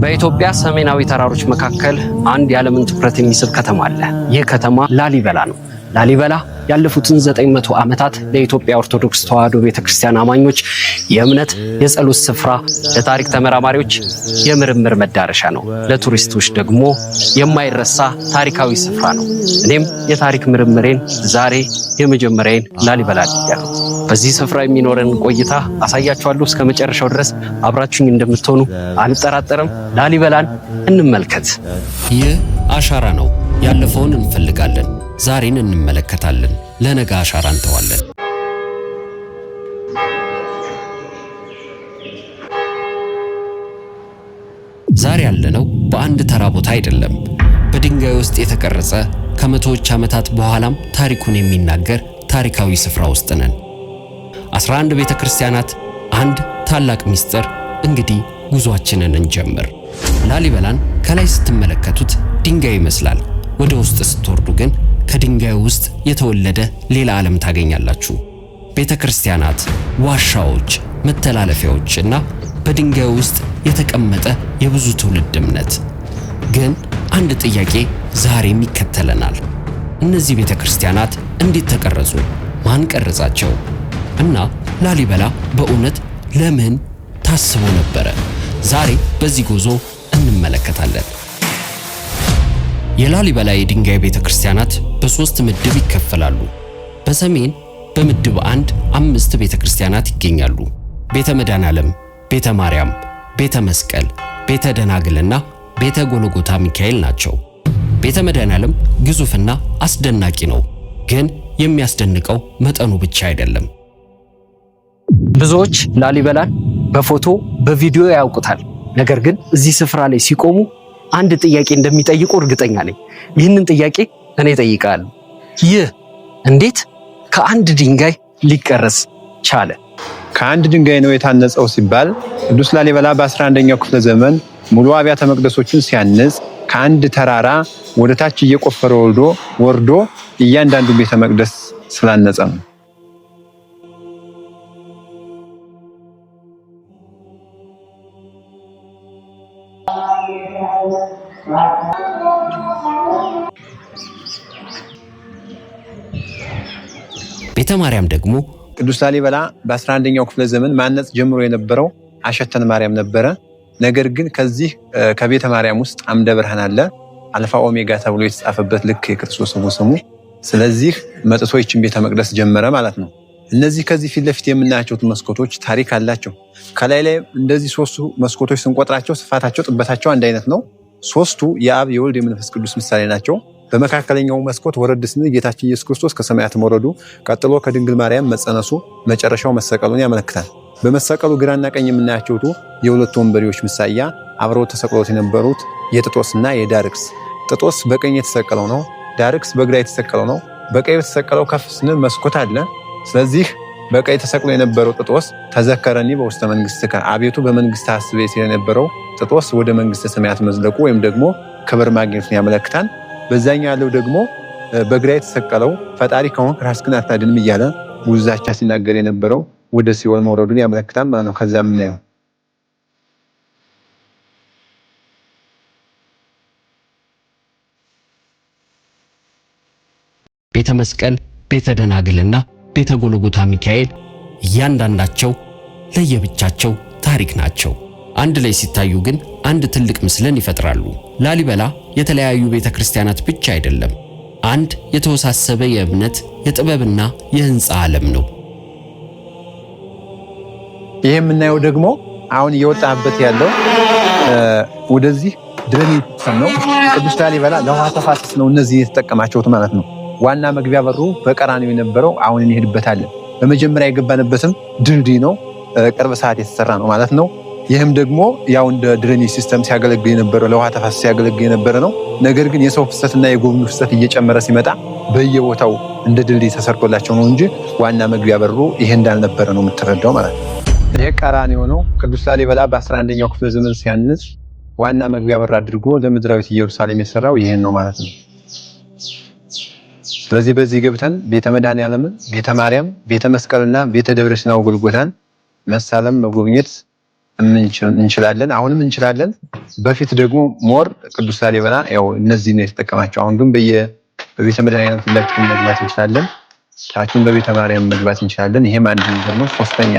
በኢትዮጵያ ሰሜናዊ ተራሮች መካከል አንድ የዓለምን ትኩረት የሚስብ ከተማ አለ። ይህ ከተማ ላሊበላ ነው። ላሊበላ ያለፉትን 900 ዓመታት ለኢትዮጵያ ኦርቶዶክስ ተዋሕዶ ቤተክርስቲያን አማኞች የእምነት የጸሎት ስፍራ፣ ለታሪክ ተመራማሪዎች የምርምር መዳረሻ ነው። ለቱሪስቶች ደግሞ የማይረሳ ታሪካዊ ስፍራ ነው። እኔም የታሪክ ምርምሬን ዛሬ የመጀመሪያዬን ላሊበላ አድርጌያለሁ። በዚህ ስፍራ የሚኖረን ቆይታ አሳያችኋለሁ። እስከ መጨረሻው ድረስ አብራችሁኝ እንደምትሆኑ አልጠራጠርም። ላሊበላን እንመልከት። ይህ አሻራ ነው። ያለፈውን እንፈልጋለን፣ ዛሬን እንመለከታለን፣ ለነገ አሻራ እንተዋለን። ዛሬ ያለነው በአንድ ተራ ቦታ አይደለም። በድንጋይ ውስጥ የተቀረጸ ከመቶዎች ዓመታት በኋላም ታሪኩን የሚናገር ታሪካዊ ስፍራ ውስጥ ነን። 11 ቤተክርስቲያናት፣ አንድ ታላቅ ምስጢር። እንግዲህ ጉዟችንን እንጀምር። ላሊበላን ከላይ ስትመለከቱት ድንጋይ ይመስላል። ወደ ውስጥ ስትወርዱ ግን ከድንጋዩ ውስጥ የተወለደ ሌላ ዓለም ታገኛላችሁ። ቤተክርስቲያናት፣ ዋሻዎች፣ መተላለፊያዎች እና በድንጋዩ ውስጥ የተቀመጠ የብዙ ትውልድ እምነት። ግን አንድ ጥያቄ ዛሬም ይከተለናል። እነዚህ ቤተክርስቲያናት እንዴት ተቀረጹ? ማን ቀረጻቸው? እና ላሊበላ በእውነት ለምን ታስቦ ነበረ? ዛሬ በዚህ ጉዞ እንመለከታለን። የላሊበላ የድንጋይ ቤተክርስቲያናት በ3 ምድብ ይከፈላሉ። በሰሜን በምድብ 1 5 ቤተክርስቲያናት ይገኛሉ። ቤተ መድኃኔዓለም፣ ቤተ ማርያም፣ ቤተ መስቀል፣ ቤተ ደናግልና ቤተ ጎልጎታ ሚካኤል ናቸው። ቤተ መድኃኔዓለም ግዙፍና አስደናቂ ነው። ግን የሚያስደንቀው መጠኑ ብቻ አይደለም። ብዙዎች ላሊበላን በፎቶ በቪዲዮ ያውቁታል። ነገር ግን እዚህ ስፍራ ላይ ሲቆሙ አንድ ጥያቄ እንደሚጠይቁ እርግጠኛ ነኝ። ይህንን ጥያቄ እኔ እጠይቃለሁ። ይህ እንዴት ከአንድ ድንጋይ ሊቀረጽ ቻለ? ከአንድ ድንጋይ ነው የታነጸው ሲባል ቅዱስ ላሊበላ በ11ኛው ክፍለ ዘመን ሙሉ አብያተ መቅደሶችን ሲያንጽ ከአንድ ተራራ ወደ ታች እየቆፈረ ወርዶ እያንዳንዱ ቤተ መቅደስ ስላነጸ ነው። ቤተ ማርያም ደግሞ ቅዱስ ላሊበላ በ11ኛው ክፍለ ዘመን ማነጽ ጀምሮ የነበረው አሸተን ማርያም ነበረ። ነገር ግን ከዚህ ከቤተ ማርያም ውስጥ አምደ ብርሃን አለ፣ አልፋ ኦሜጋ ተብሎ የተጻፈበት ልክ የክርስቶስ ስሙ። ስለዚህ መጥቶ ይችን ቤተ መቅደስ ጀመረ ማለት ነው። እነዚህ ከዚህ ፊት ለፊት የምናያቸው መስኮቶች ታሪክ አላቸው። ከላይ ላይ እንደዚህ 3ቱ መስኮቶች ስንቆጥራቸው ስፋታቸው፣ ጥበታቸው አንድ አይነት ነው። 3ቱ የአብ የወልድ የመንፈስ ቅዱስ ምሳሌ ናቸው። በመካከለኛው መስኮት ወረድ ስንል ጌታችን ኢየሱስ ክርስቶስ ከሰማያት መውረዱ፣ ቀጥሎ ከድንግል ማርያም መጸነሱ፣ መጨረሻው መሰቀሉን ያመለክታል። በመሰቀሉ ግራና ቀኝ የምናያቸው የሁለቱ ወንበዴዎች ምሳያ አብረው ተሰቅሎት የነበሩት የጥጦስና የዳርክስ። ጥጦስ በቀኝ የተሰቀለው ነው፣ ዳርክስ በግራ የተሰቀለው ነው። በቀኝ የተሰቀለው ከፍ ስንል መስኮት አለ። ስለዚህ በቀኝ ተሰቅሎ የነበረው ጥጦስ ተዘከረኒ በውስተ መንግሥትከ፣ አቤቱ በመንግስት አስበኝ ሲል የነበረው ጥጦስ ወደ መንግስተ ሰማያት መዝለቁ ወይም ደግሞ ክብር ማግኘቱን ያመለክታል። በዛኛው ያለው ደግሞ በግራ የተሰቀለው ፈጣሪ ከሆንክ ራስህን አታድንም እያለ ውዛቻ ሲናገር የነበረው ወደ ሲኦል መውረዱን ያመለክታል ማለት ነው። ከዛ የምናየው ቤተ መስቀል፣ ቤተ ደናግልና ቤተ ጎልጎታ ሚካኤል እያንዳንዳቸው ለየብቻቸው ታሪክ ናቸው። አንድ ላይ ሲታዩ ግን አንድ ትልቅ ምስልን ይፈጥራሉ። ላሊበላ የተለያዩ ቤተክርስቲያናት ብቻ አይደለም፣ አንድ የተወሳሰበ የእምነት የጥበብና የህንጻ ዓለም ነው። ይሄ የምናየው ደግሞ አሁን እየወጣበት ያለው ወደዚህ ድረን ነው። ቅዱስ ላሊበላ ለውሃ ተፋሰስ ነው እነዚህ የተጠቀማቸውት ማለት ነው። ዋና መግቢያ በሩ በቀራንዮ የነበረው አሁን እንሄድበታለን። በመጀመሪያ የገባንበትም ድልድይ ነው፣ ቅርብ ሰዓት የተሰራ ነው ማለት ነው። ይህም ደግሞ ያው እንደ ድሬኔጅ ሲስተም ሲያገለግል የነበረው ለውሃ ተፋሰስ ሲያገለግል የነበረ ነው። ነገር ግን የሰው ፍሰትና የጎብኚ ፍሰት እየጨመረ ሲመጣ በየቦታው እንደ ድልድይ ተሰርቶላቸው ነው እንጂ ዋና መግቢያ በሩ ይሄ እንዳልነበረ ነው የምትረዳው ማለት ነው። ይሄ ቀራንዮ ነው። ቅዱስ ላሊበላ በ11ኛው ክፍለ ዘመን ሲያንጽ ዋና መግቢያ በር አድርጎ ለምድራዊት ኢየሩሳሌም የሰራው ይሄን ነው ማለት ነው። ስለዚህ በዚህ ገብተን ቤተ መድኃኔዓለምን፣ ቤተ ማርያም፣ ቤተ መስቀልና ቤተ ደብረ ሲና ጎልጎታን መሳለም መጎብኘት እንችላለን፣ አሁንም እንችላለን። በፊት ደግሞ ሞር ቅዱስ ላሊበላ ያው እነዚህ ነው የተጠቀማቸው። አሁን ግን በቤተ መድኃኒዓለም ሁላችንም መግባት እንችላለን። ታችን በቤተ ማርያም መግባት እንችላለን። ይሄም አንድ መንገድ ነው። ሶስተኛ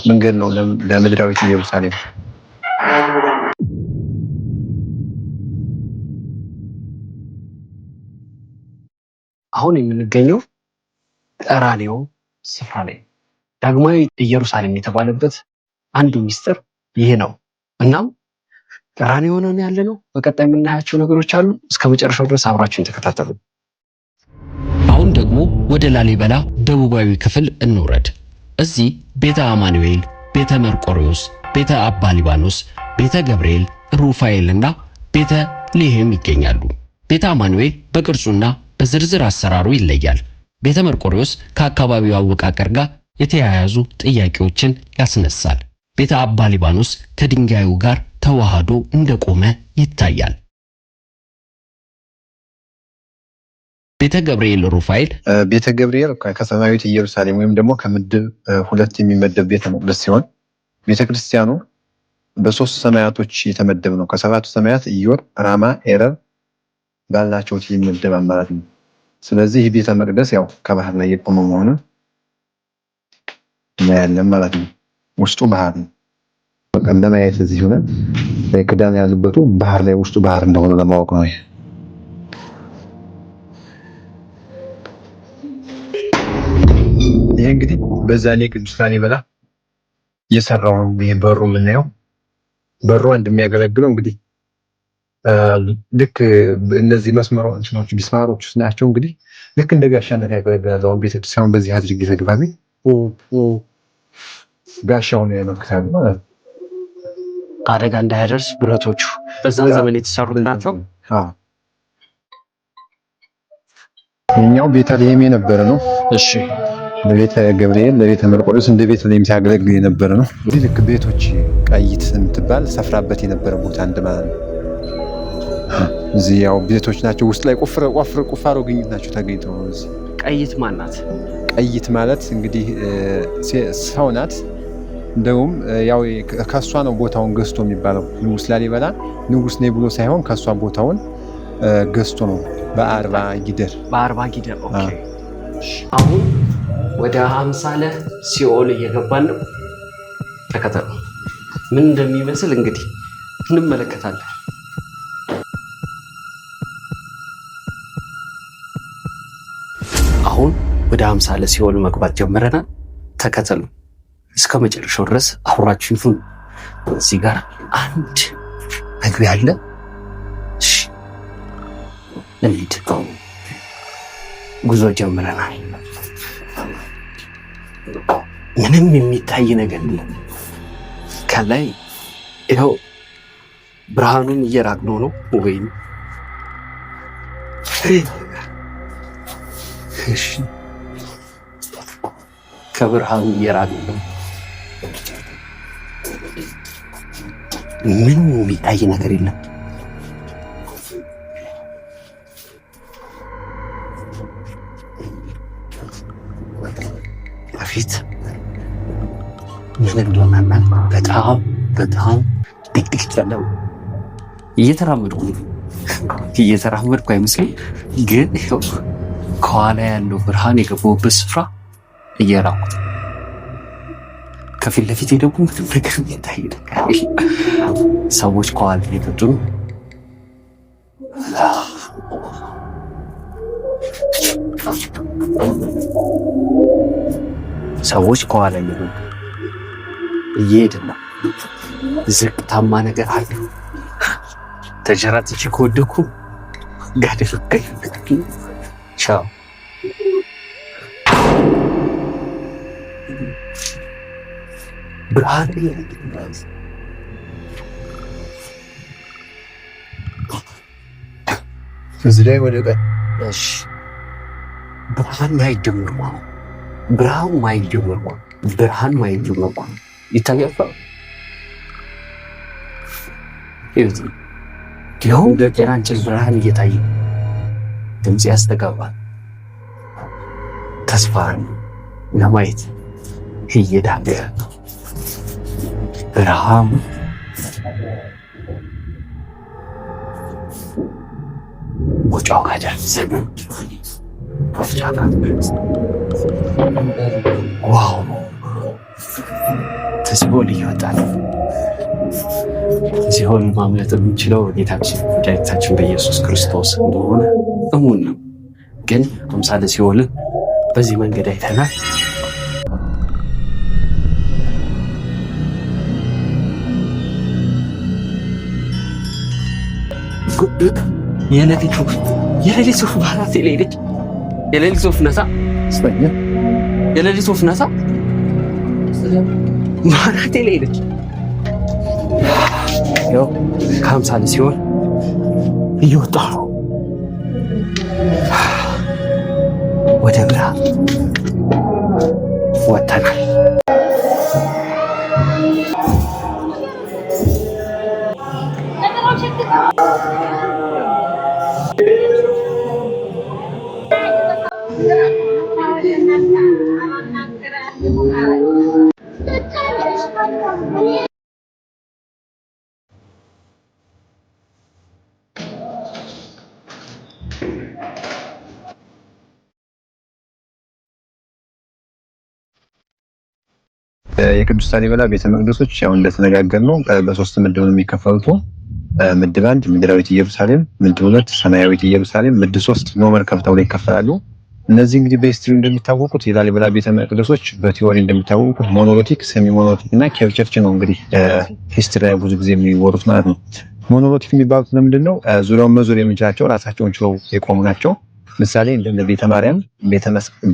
መንገድ ነው ለምድራዊት ኢየሩሳሌም። አሁን የምንገኘው ቀራንዮ ስፍራ ላይ ዳግማዊ ኢየሩሳሌም የተባለበት አንዱ ሚስጥር ይሄ ነው። እናም ቀራንዮ ነው ያለነው። በቀጣይ የምናያቸው ነገሮች አሉ። እስከ መጨረሻው ድረስ አብራችሁን ተከታተሉ። አሁን ደግሞ ወደ ላሊበላ ደቡባዊ ክፍል እንውረድ። እዚህ ቤተ አማኑኤል፣ ቤተ መርቆሬዎስ፣ ቤተ አባ ሊባኖስ፣ ቤተ ገብርኤል፣ ሩፋኤልና ቤተ ሊሄም ይገኛሉ። ቤተ አማኑኤል በቅርጹና በዝርዝር አሰራሩ ይለያል። ቤተ መርቆሬዎስ ከአካባቢው አወቃቀር ጋር የተያያዙ ጥያቄዎችን ያስነሳል። ቤተ አባ ሊባኖስ ከድንጋዩ ጋር ተዋህዶ እንደቆመ ይታያል። ቤተ ገብርኤል ሩፋኤል ቤተ ገብርኤል ከሰማያዊት ኢየሩሳሌም ወይም ደግሞ ከምድብ ሁለት የሚመደብ ቤተ መቅደስ ሲሆን ቤተ ክርስቲያኑ በሶስት ሰማያቶች የተመደብ ነው። ከሰባቱ ሰማያት ኢዮር፣ ራማ፣ ኤረር ባላቸው ይመደባል ማለት ነው። ስለዚህ ቤተ መቅደስ ያው ከባህር ላይ የቆመ መሆኑን እናያለን ማለት ነው። ውስጡ ባህር ነው። በቀደም ያየት እዚህ ሆነ ክዳን ያሉበቱ ባህር ላይ ውስጡ ባህር እንደሆነ ለማወቅ ነው። ይሄ እንግዲህ በዛ ላይ ቅዱስ ላሊበላ የሰራው ይሄ በሩ የምናየው በሩ እንደሚያገለግለው እንግዲህ ልክ እነዚህ መስመሮች ናቸው፣ ቢስማሮች ናቸው። እንግዲህ ልክ እንደ ጋሻነት ያገለግላል። አሁን ቤተክርስቲያኑ በዚህ አድርግ የተግባቢ ጋሻውን ያመልክታሉ ማለት ነው። አደጋ እንዳያደርስ ብረቶቹ በዛ ዘመን የተሰሩት ናቸው። የኛው ቤተልሔም የነበረ ነው። እሺ ለቤተ ገብርኤል ለቤተ መርቆሬዎስ እንደ ቤተልሔም ሲያገለግል የነበረ ነው። እንግዲህ ልክ ቤቶች ቀይት የምትባል ሰፍራበት የነበረ ቦታ እንደማለት ነው። እዚህ ያው ቤቶች ናቸው። ውስጥ ላይ ቁፋሮ ግኝት ናቸው ተገኝተው ነው። እዚህ ቀይት ማናት? ቀይት ማለት እንግዲህ ሰው ናት። እንደውም ያው ከሷ ነው ቦታውን ገዝቶ የሚባለው። ንጉስ ላሊበላ ንጉስ ነኝ ብሎ ሳይሆን ከሷ ቦታውን ገዝቶ ነው በ40 ጊደር። ኦኬ። አሁን ወደ አምሳለ ሲኦል እየገባን ነው። ተከተሉ። ምን እንደሚመስል እንግዲህ እንመለከታለን። አሁን ወደ አምሳለ ሲኦል መግባት ጀምረናል። ተከተሉ። እስከ መጨረሻው ድረስ አብራችሁን ሁኑ። እዚህ ጋር አንድ መግቢያ አለ። እሺ እንሂድ። ጉዞ ጀምረናል። ምንም የሚታይ ነገር የለም። ከላይ ይኸው ብርሃኑን እየራቅነው ነው ወይም እሺ ከብርሃኑ እየራቅነው ነው። ምንም የሚታይ ነገር የለም። በፊት ምን እንደሆነና በጣም ድቅድቅ ያለው እየተራመድኩ አይመስልም፣ ግን ይኸው ከኋላ ያለው ብርሃን የገባበት ስፍራ እየራቁት ከፊት ለፊት ደግሞ ምንም ነገር የሚታይ ነገር ሰዎች ከኋላ እየመጡ ነው። ሰዎች ከኋላ እየሄድን ነው። ዝቅታማ ነገር አለ። ተጀራትቼ ከወደኩ ጋደል ቻው። ብርሃን እዚህ ላይ ወደ ቀኝ። እሺ ብርሃን ማየት ጀመርኩ። ብርሃን ማየት ጀመርኩ። ይታያል። ይኸው የጭላንጭል ብርሃን እየታየ ድምፅ ያስተጋባል። ተስፋን ለማየት እየዳገረ ነው። ብርሃኑ ወጫው ጋር ደርሰን ዋው ተስቦል ይወጣል። ሲሆን ማምለጥ የምንችለው ጌታችን መድኃኒታችን በኢየሱስ ክርስቶስ እንደሆነ እሙን ነው። ግን አምሳለ ሲኦልን በዚህ መንገድ አይተናል። የሌሊት ወፍ ባራት ሄደች። የሌሊት ወፍ ነሳ የሌሊት ወፍ ነሳ ባራት ሄደች። ያው ከአምሳለ ሲኦል እየወጣ ነው ወደ ብርሃን ወጥተናል። የቅዱስ ላሊበላ ቤተ መቅደሶች ያው እንደተነጋገርነው በሶስት ምድብ ነው የሚከፈሉት። ምድብ 1 ምድራዊት ኢየሩሳሌም፣ ምድብ 2 ሰማያዊት ኢየሩሳሌም፣ ምድብ 3 ኖ መርከብ ተብለው ይከፈላሉ። እነዚህ እንግዲህ በሂስትሪ እንደሚታወቁት የላሊበላ ቤተ መቅደሶች በቲዎሪ እንደሚታወቁት ሞኖሊቲክ፣ ሴሚ ሞኖሊቲክ እና ኬቭ ቸርች ነው እንግዲህ ሂስትሪ ላይ ብዙ ጊዜ የሚወሩት ማለት ነው። ሞኖሊቲክ የሚባሉት ለምንድን ነው? ዙሪያውን መዞር የምንችላቸው ራሳቸውን ችለው የቆሙ ናቸው። ምሳሌ እንደ ቤተ ማርያም፣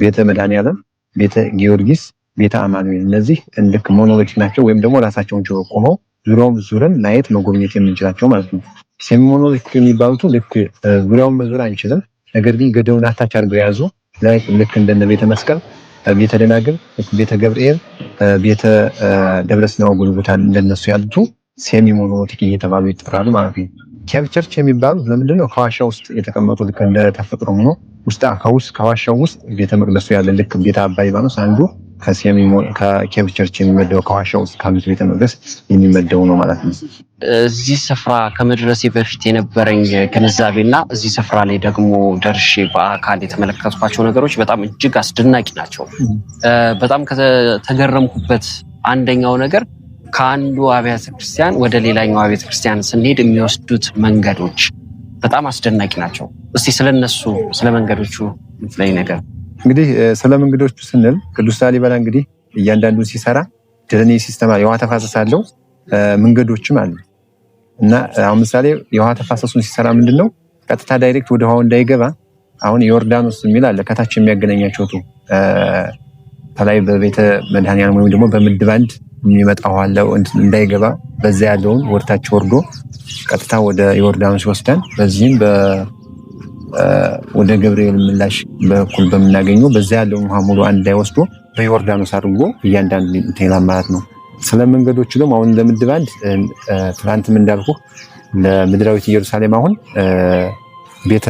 ቤተ መድኃኔዓለም፣ ቤተ ጊዮርጊስ፣ ቤተ አማኑኤል እነዚህ ልክ ሞኖሊቲክ ናቸው፣ ወይም ደግሞ ራሳቸውን ችለው ቆመው ዙሪያውን ዙረን ማየት መጎብኘት የምንችላቸው ማለት ነው። ሴሚ ሞኖሊቲክ የሚባሉት ልክ ዙሪያውን መዞር አንችልም፣ ነገር ግን ገደቡን አታች አድርገው የያዙ ልክ እንደነ ቤተ መስቀል፣ ቤተ ደናግል፣ ቤተ ገብርኤል፣ ቤተ ደብረሲና ወጎልጎታ እንደነሱ ያሉት ሴሚ ሞኖሊቲክ እየተባሉ ይጠራሉ ማለት ነው። ኬቭ ቸርች የሚባሉት ለምንድን ነው? ከዋሻ ውስጥ የተቀመጡ ልክ እንደ ተፈጥሮ ሆኖ ከዋሻው ውስጥ ቤተ መቅደሱ ያለ ልክ ቤተ አባ ሊባኖስ አንዱ ከኬቭ ቸርች የሚመደው ከዋሻው ውስጥ ካሉት ቤተ መቅደስ የሚመደው ነው ማለት ነው። እዚህ ስፍራ ከመድረሴ በፊት የነበረኝ ግንዛቤና እዚህ ስፍራ ላይ ደግሞ ደርሼ በአካል የተመለከትኳቸው ነገሮች በጣም እጅግ አስደናቂ ናቸው። በጣም ከተገረምኩበት አንደኛው ነገር ከአንዱ አብያተ ክርስቲያን ወደ ሌላኛው አብያተ ክርስቲያን ስንሄድ የሚወስዱት መንገዶች በጣም አስደናቂ ናቸው። እስቲ ስለነሱ ስለ መንገዶቹ ላይ ነገር እንግዲህ ስለ መንገዶቹ ስንል ቅዱስ ላሊበላ እንግዲህ እያንዳንዱን ሲሰራ ድሬኔጅ ሲስተም የውሃ ተፋሰስ አለው፣ መንገዶችም አሉ እና አሁን ምሳሌ የውሃ ተፋሰሱን ሲሰራ ምንድነው ቀጥታ ዳይሬክት ወደ ውሃው እንዳይገባ አሁን ዮርዳኖስ የሚል አለ ከታች የሚያገናኛቸው ከላይ በቤተ መድኃኔዓለም ወይም ደግሞ በምድብ 1 የሚመጣው አለ እንዳይገባ በዛ ያለውን ወርታች ወርዶ ቀጥታ ወደ ዮርዳኖስ ይወስዳል። በዚህም ወደ ገብርኤል ምላሽ በኩል በመናገኘው በዛ ያለውን ውሃ ሙሉ አንድ ላይ ወስዶ በዮርዳኖስ አድርጎ እያንዳንዱ እንትን ማለት ነው። ስለ መንገዶቹ ደግሞ አሁን ለምድብ 1 ትናንትም እንዳልኩ ለምድራዊት ኢየሩሳሌም አሁን ቤተ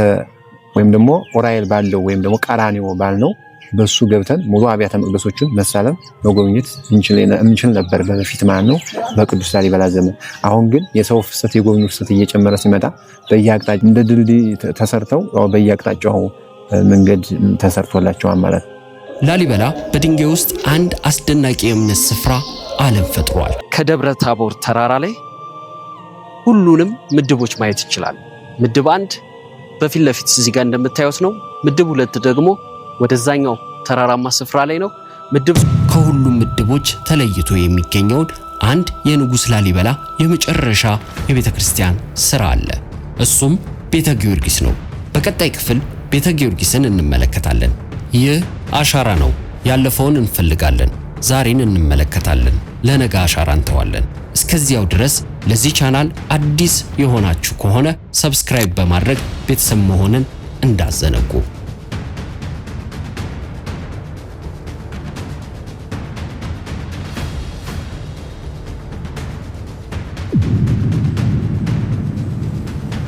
ወይም ደግሞ ኦራኤል ባለው ወይም ደግሞ ቀራኒዮ ባልነው በሱ ገብተን ሙሉ አብያተ መቅደሶችን መሳለም መጎብኘት እንችል ነበር በፊት ማለት ነው በቅዱስ ላሊበላ ዘመን። አሁን ግን የሰው ፍሰት የጎብኙ ፍሰት እየጨመረ ሲመጣ በየአቅጣጫው እንደ ድልድይ ተሰርተው በየአቅጣጫው መንገድ ተሰርቶላቸዋል ማለት ነው። ላሊበላ በድንጋይ ውስጥ አንድ አስደናቂ የእምነት ስፍራ ዓለም ፈጥሯል። ከደብረ ታቦር ተራራ ላይ ሁሉንም ምድቦች ማየት ይችላል። ምድብ 1 በፊት ለፊት እዚህ ጋር እንደምታዩት ነው። ምድብ 2 ደግሞ ወደዛኛው ተራራማ ስፍራ ላይ ነው። ከሁሉም ምድቦች ተለይቶ የሚገኘውን አንድ የንጉሥ ላሊበላ የመጨረሻ የቤተ ክርስቲያን ሥራ አለ። እሱም ቤተ ጊዮርጊስ ነው። በቀጣይ ክፍል ቤተ ጊዮርጊስን እንመለከታለን። ይህ አሻራ ነው። ያለፈውን እንፈልጋለን፣ ዛሬን እንመለከታለን፣ ለነገ አሻራ እንተዋለን። እስከዚያው ድረስ ለዚህ ቻናል አዲስ የሆናችሁ ከሆነ ሰብስክራይብ በማድረግ ቤተሰብ መሆንን እንዳዘነጉ